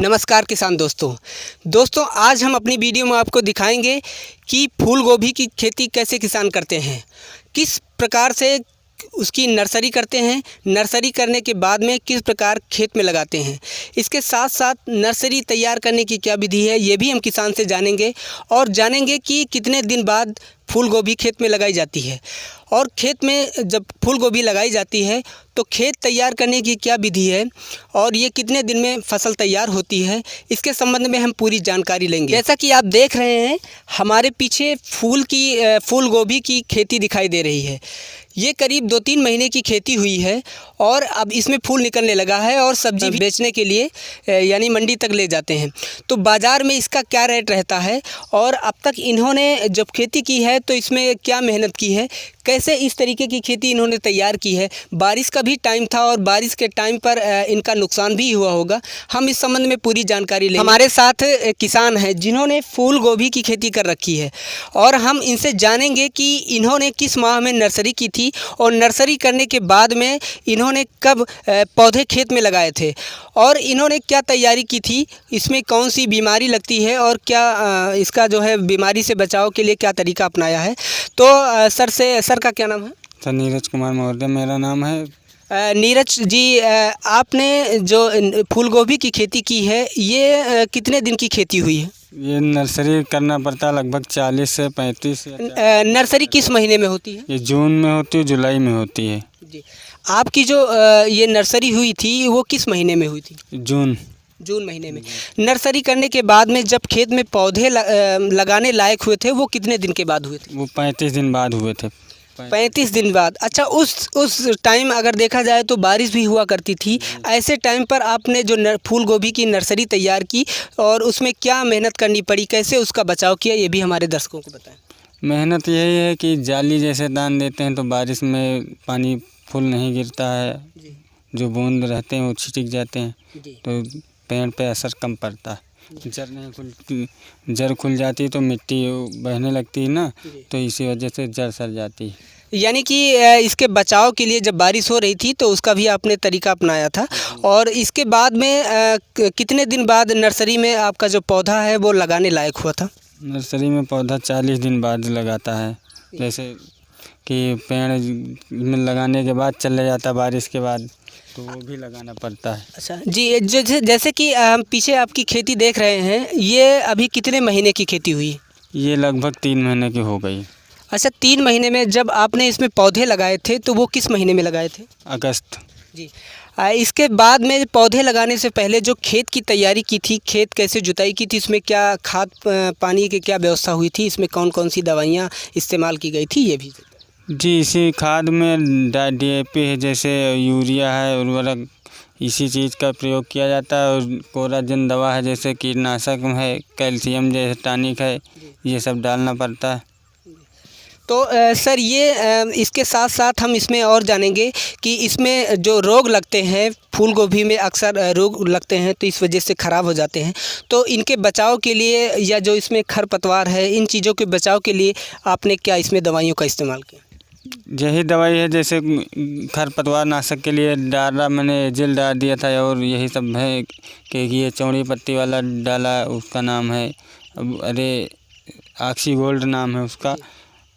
नमस्कार किसान दोस्तों आज हम अपनी वीडियो में आपको दिखाएंगे कि फूल गोभी की खेती कैसे किसान करते हैं, किस प्रकार से उसकी नर्सरी करते हैं, नर्सरी करने के बाद में किस प्रकार खेत में लगाते हैं। इसके साथ साथ नर्सरी तैयार करने की क्या विधि है ये भी हम किसान से जानेंगे और जानेंगे कि कितने दिन बाद फूल गोभी खेत में लगाई जाती है और खेत में जब फूल गोभी लगाई जाती है तो खेत तैयार करने की क्या विधि है और ये कितने दिन में फसल तैयार होती है। इसके संबंध में हम पूरी जानकारी लेंगे। जैसा कि आप देख रहे हैं हमारे पीछे फूल गोभी की खेती दिखाई दे रही है। ये करीब 2-3 महीने की खेती हुई है और अब इसमें फूल निकलने लगा है और सब्जी बेचने के लिए यानी मंडी तक ले जाते हैं। तो बाज़ार में इसका क्या रेट रहता है और अब तक इन्होंने जब खेती की है तो इसमें क्या मेहनत की है, कैसे इस तरीके की खेती इन्होंने तैयार की है। बारिश का भी टाइम था और बारिश के टाइम पर इनका नुकसान भी हुआ होगा। हम इस संबंध में पूरी जानकारी लेंगे। हमारे साथ किसान हैं जिन्होंने फूल गोभी की खेती कर रखी है और हम इनसे जानेंगे कि इन्होंने किस माह में नर्सरी की थी और नर्सरी करने के बाद में इन्होंने कब पौधे खेत में लगाए थे और इन्होंने क्या तैयारी की थी, इसमें कौन सी बीमारी लगती है और क्या इसका जो है बीमारी से बचाव के लिए क्या तरीका अपनाया है। तो सर का क्या नाम है? सर नीरज कुमार मौर्य मेरा नाम है। नीरज जी, आपने जो फूल गोभी की खेती की है ये कितने दिन की खेती हुई है? ये नर्सरी करना पड़ता है लगभग 40 से 35। नर्सरी किस महीने में होती है? ये जून में होती है, जुलाई में होती है जी। आपकी जो ये नर्सरी हुई थी वो किस महीने में हुई थी? जून महीने में। नर्सरी करने के बाद में जब खेत में पौधे लगाने लायक हुए थे वो कितने दिन के बाद हुए थे? वो 35 दिन बाद हुए थे। 35 दिन बाद। अच्छा, उस टाइम अगर देखा जाए तो बारिश भी हुआ करती थी। ऐसे टाइम पर आपने जो फूल गोभी की नर्सरी तैयार की और उसमें क्या मेहनत करनी पड़ी, कैसे उसका बचाव किया, ये भी हमारे दर्शकों को बताएं। मेहनत यही है कि जाली जैसे दान देते हैं तो बारिश में पानी फूल नहीं गिरता है जी। जो बूंद रहते हैं वो छिटक जाते हैं तो पेड़ पे असर कम पड़ता है। जड़ खुल जाती है तो मिट्टी बहने लगती है ना, तो इसी वजह से जड़ सड़ जाती है। यानी कि इसके बचाव के लिए जब बारिश हो रही थी तो उसका भी आपने तरीका अपनाया था। और इसके बाद में कितने दिन बाद नर्सरी में आपका जो पौधा है वो लगाने लायक हुआ था? नर्सरी में पौधा 40 दिन बाद लगाता है। जैसे कि पेड़ में लगाने के बाद चले जाता है बारिश के बाद तो वो भी लगाना पड़ता है। अच्छा जी, जैसे कि हम पीछे आपकी खेती देख रहे हैं, ये अभी कितने महीने की खेती हुई? ये लगभग 3 महीने की हो गई। अच्छा, 3 महीने में जब आपने इसमें पौधे लगाए थे तो वो किस महीने में लगाए थे? अगस्त जी। इसके बाद में पौधे लगाने से पहले जो खेत की तैयारी की थी, खेत कैसे जुताई की थी, इसमें क्या खाद पानी की क्या व्यवस्था हुई थी, इसमें कौन कौन सी दवाइयाँ इस्तेमाल की गई थी, ये भी? जी, इसी खाद में DAP है, जैसे यूरिया है, उर्वरक, इसी चीज़ का प्रयोग किया जाता है। और कोराजन दवा है, जैसे कीटनाशक है, कैल्शियम जैसे टॉनिक है, ये सब डालना पड़ता है। तो सर ये इसके साथ साथ हम इसमें और जानेंगे कि इसमें जो रोग लगते हैं, फूल गोभी में अक्सर रोग लगते हैं तो इस वजह से ख़राब हो जाते हैं। तो इनके बचाव के लिए या जो इसमें खरपतवार है, इन चीज़ों के बचाव के लिए आपने क्या इसमें दवाइयों का इस्तेमाल किया? यही दवाई है, जैसे खरपतवार नाशक के लिए मैंने जेल डाल दिया था और यही सब है कि ये चौड़ी पत्ती वाला डाला, उसका नाम है ऑक्सी गोल्ड नाम है उसका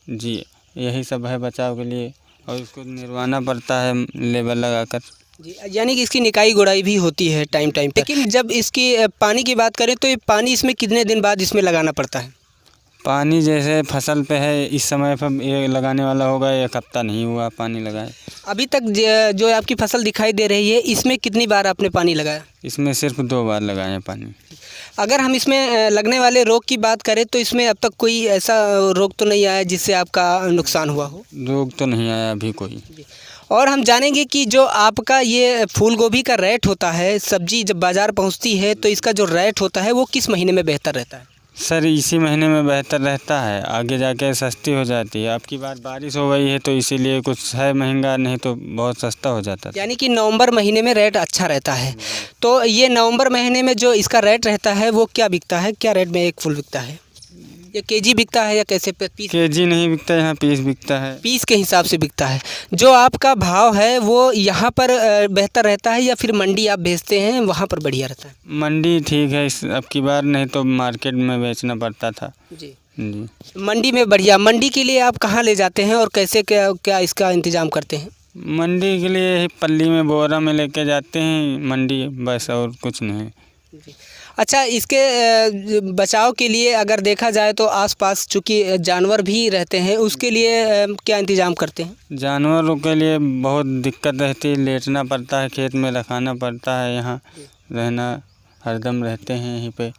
जी। यही सब है बचाव के लिए और उसको निरवाना पड़ता है लेबर लगाकर जी। यानी कि इसकी निकाई गुड़ाई भी होती है टाइम पे। लेकिन जब इसकी पानी की बात करें तो ये पानी इसमें कितने दिन बाद इसमें लगाना पड़ता है? पानी जैसे फसल पे है, इस समय पर ये लगाने वाला होगा, 1 हफ्ता नहीं हुआ पानी लगाए। अभी तक जो आपकी फसल दिखाई दे रही है इसमें कितनी बार आपने पानी लगाया? इसमें सिर्फ 2 बार लगाए हैं पानी। अगर हम इसमें लगने वाले रोग की बात करें तो इसमें अब तक कोई ऐसा रोग तो नहीं आया जिससे आपका नुकसान हुआ हो? रोग तो नहीं आया अभी कोई। और हम जानेंगे कि जो आपका ये फूल गोभी का रेट होता है, सब्जी जब बाज़ार पहुंचती है तो इसका जो रेट होता है वो किस महीने में बेहतर रहता है? सर इसी महीने में बेहतर रहता है, आगे जाके सस्ती हो जाती है। आपकी बार बारिश हो गई है तो इसीलिए कुछ है महंगा, नहीं तो बहुत सस्ता हो जाता है। यानी कि नवंबर महीने में रेट अच्छा रहता है। तो ये नवंबर महीने में जो इसका रेट रहता है वो क्या बिकता है, क्या रेट में एक फूल बिकता है? ये केजी बिकता है या कैसे पीस? केजी नहीं बिकता, यहाँ पीस बिकता है। पीस के हिसाब से बिकता है। जो आपका भाव है वो यहाँ पर बेहतर रहता है या फिर मंडी आप भेजते हैं वहाँ पर बढ़िया रहता है? मंडी ठीक है इस अब की बार, नहीं तो मार्केट में बेचना पड़ता था जी। जी। मंडी में बढ़िया। मंडी के लिए आप कहाँ ले जाते हैं और कैसे क्या क्या इसका इंतज़ाम करते हैं? मंडी के लिए यही पल्ली में बोरा में लेके जाते हैं मंडी, बस और कुछ नहीं। अच्छा, इसके बचाव के लिए अगर देखा जाए तो आसपास चूँकि जानवर भी रहते हैं, उसके लिए क्या इंतज़ाम करते हैं? जानवरों के लिए बहुत दिक्कत रहती है, लेटना पड़ता है, खेत में रखाना पड़ता है, यहाँ रहना हरदम रहते हैं यहीं पे।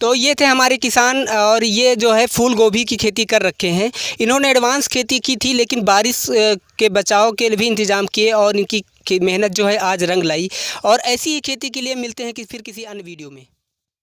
तो ये थे हमारे किसान और ये जो है फूल गोभी की खेती कर रखे हैं। इन्होंने एडवांस खेती की थी लेकिन बारिश के बचाव के भी इंतज़ाम किए और इनकी मेहनत जो है आज रंग लाई। और ऐसी ही खेती के लिए मिलते हैं फिर किसी अन्य वीडियो में।